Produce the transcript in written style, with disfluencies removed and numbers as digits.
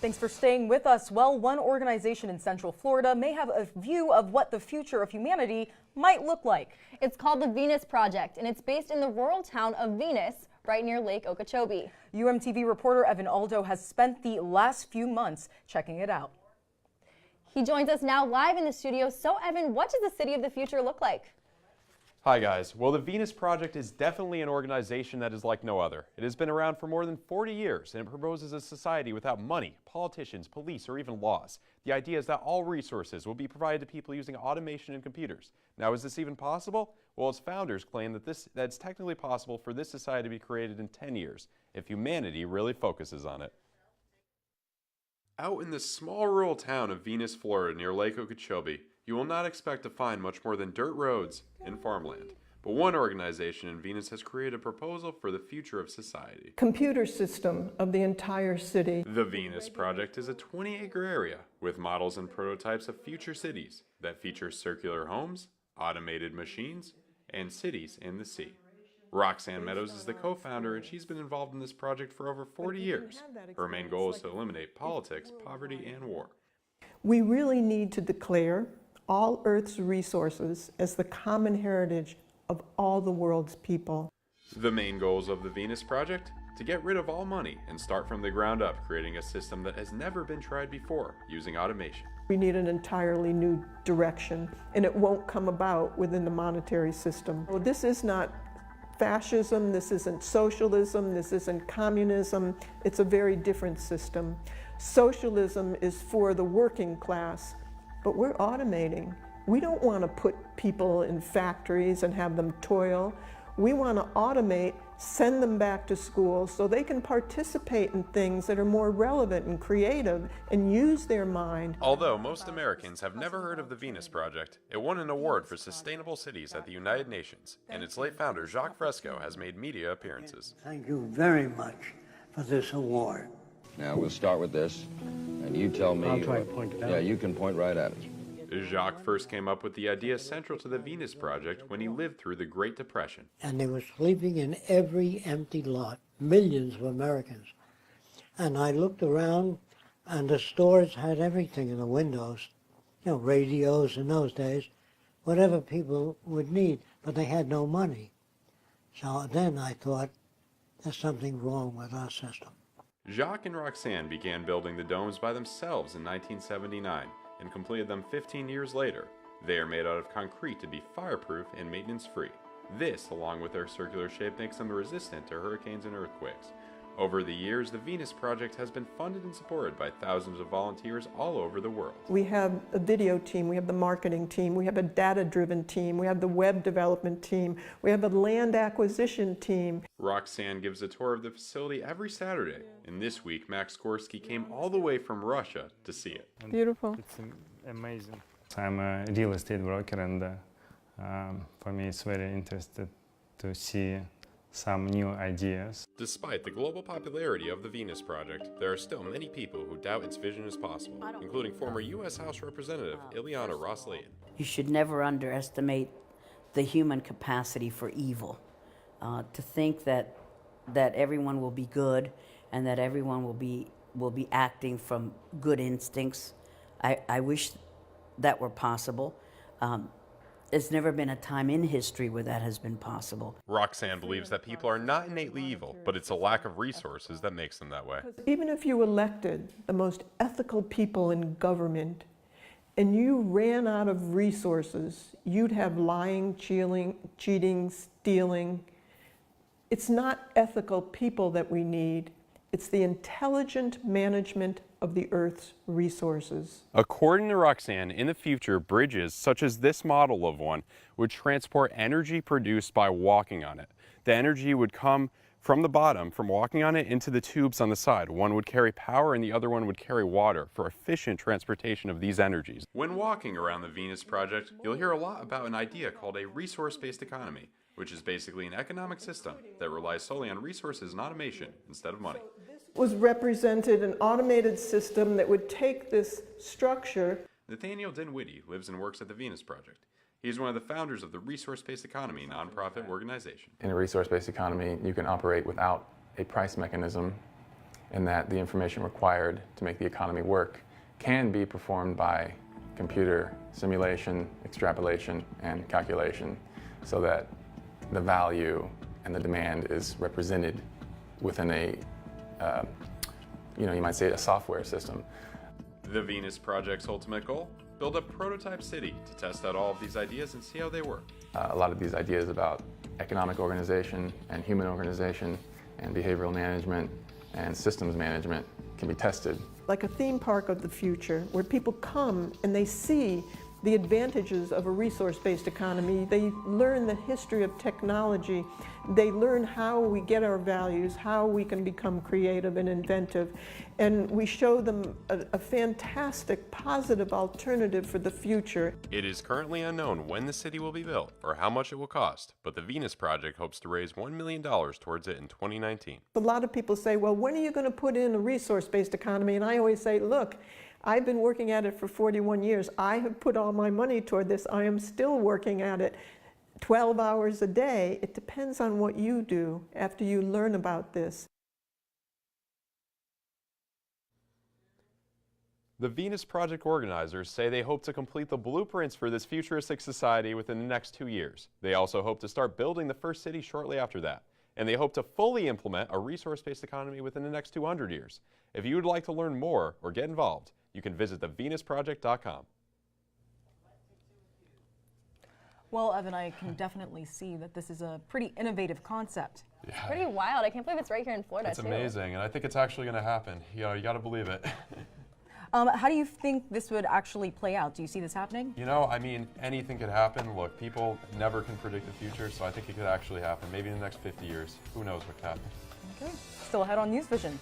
Thanks for staying with us. Well, one organization in Central Florida may have a view of what the future of humanity might look like. It's called the Venus Project, and it's based in the rural town of Venus, right near Lake Okeechobee. UMTV reporter Evan Aldo has spent the last few months checking it out. He joins us now live in the studio. So, Evan, what does the city of the future look like? Hi guys. Well, the Venus Project is definitely an organization that is like no other. It has been around for more than 40 years and it proposes a society without money, politicians, police, or even laws. The idea is that all resources will be provided to people using automation and computers. Now, is this even possible? Well, its founders claim that it's technically possible for this society to be created in 10 years if humanity really focuses on it. Out in the small rural town of Venus, Florida, near Lake Okeechobee, you will not expect to find much more than dirt roads and farmland. But one organization in Venus has created a proposal for the future of society. Computer system of the entire city. The Venus Project is a 20-acre area with models and prototypes of future cities that feature circular homes, automated machines, and cities in the sea. Roxanne Meadows is the co-founder, and she's been involved in this project for over 40 years. Her main goal is to eliminate politics, poverty, and war. We really need to declare all Earth's resources as the common heritage of all the world's people. The main goals of the Venus Project? To get rid of all money and start from the ground up, creating a system that has never been tried before using automation. We need an entirely new direction, and it won't come about within the monetary system. Well, this is not fascism, this isn't socialism, this isn't communism. It's a very different system. Socialism is for the working class, but we're automating. We don't want to put people in factories and have them toil. We want to automate, send them back to school so they can participate in things that are more relevant and creative and use their mind. Although most Americans have never heard of the Venus Project, it won an award for sustainable cities at the United Nations, and its late founder, Jacques Fresco, has made media appearances. Thank you very much for this award. Now we'll start with this, and you tell me. I'll try to point it out. Yeah, you can point right at it. Jacques first came up with the idea central to the Venus Project when he lived through the Great Depression. And they were sleeping in every empty lot, millions of Americans. And I looked around, and the stores had everything in the windows, you know, radios in those days, whatever people would need, but they had no money. So then I thought, there's something wrong with our system. Jacques and Roxanne began building the domes by themselves in 1979 and completed them 15 years later. They are made out of concrete to be fireproof and maintenance-free. This, along with their circular shape, makes them resistant to hurricanes and earthquakes. Over the years, the Venus Project has been funded and supported by thousands of volunteers all over the world. We have a video team, we have the marketing team, we have a data-driven team, we have the web development team, we have a land acquisition team. Roxanne gives a tour of the facility every Saturday, and this week Max Gorski came all the way from Russia to see it. Beautiful. It's amazing. I'm a real estate broker, and for me it's very interesting to see some new ideas. Despite the global popularity of the Venus Project, there are still many people who doubt its vision is possible, including former U.S. House Representative Ileana Ros-Lehtinen. You should never underestimate the human capacity for evil. To think that everyone will be good and that everyone will be acting from good instincts. I wish that were possible. There's never been a time in history where that has been possible. Roxanne believes that people are not innately evil, but it's a lack of resources that makes them that way. Even if you elected the most ethical people in government and you ran out of resources, you'd have lying, cheating, stealing. It's not ethical people that we need. It's the intelligent management of the Earth's resources. According to Roxanne, in the future, bridges, such as this model of one, would transport energy produced by walking on it. The energy would come from the bottom, from walking on it, into the tubes on the side. One would carry power and the other one would carry water for efficient transportation of these energies. When walking around the Venus Project, you'll hear a lot about an idea called a resource-based economy, which is basically an economic system that relies solely on resources and automation instead of money. Was represented an automated system that would take this structure. Nathaniel Dinwiddie lives and works at the Venus Project. He is one of the founders of the Resource-Based Economy nonprofit organization. In a resource-based economy, you can operate without a price mechanism and that the information required to make the economy work can be performed by computer simulation, extrapolation, and calculation, so that the value and the demand is represented within a, you might say a software system. The Venus Project's ultimate goal? Build a prototype city to test out all of these ideas and see how they work. A lot of these ideas about economic organization and human organization and behavioral management and systems management can be tested. Like a theme park of the future, where people come and they see the advantages of a resource-based economy. They learn the history of technology. They learn how we get our values, how we can become creative and inventive. And we show them a fantastic, positive alternative for the future. It is currently unknown when the city will be built or how much it will cost, but the Venus Project hopes to raise $1 million towards it in 2019. A lot of people say, well, when are you going to put in a resource-based economy? And I always say, look, I've been working at it for 41 years. I have put all my money toward this. I am still working at it 12 hours a day. It depends on what you do after you learn about this. The Venus Project organizers say they hope to complete the blueprints for this futuristic society within the next 2 years. They also hope to start building the first city shortly after that. And they hope to fully implement a resource-based economy within the next 200 years. If you would like to learn more or get involved, you can visit thevenusproject.com. Well, Evan, I can definitely see that this is a pretty innovative concept. Yeah. Pretty wild. I can't believe it's right here in Florida, It's too. amazing, and I think it's actually going to happen. You got to believe it. How do you think this would actually play out? Do you see this happening? I mean, anything could happen. Look, people never can predict the future, so I think it could actually happen. Maybe in the next 50 years. Who knows what could happen. Okay. Still ahead on News Vision.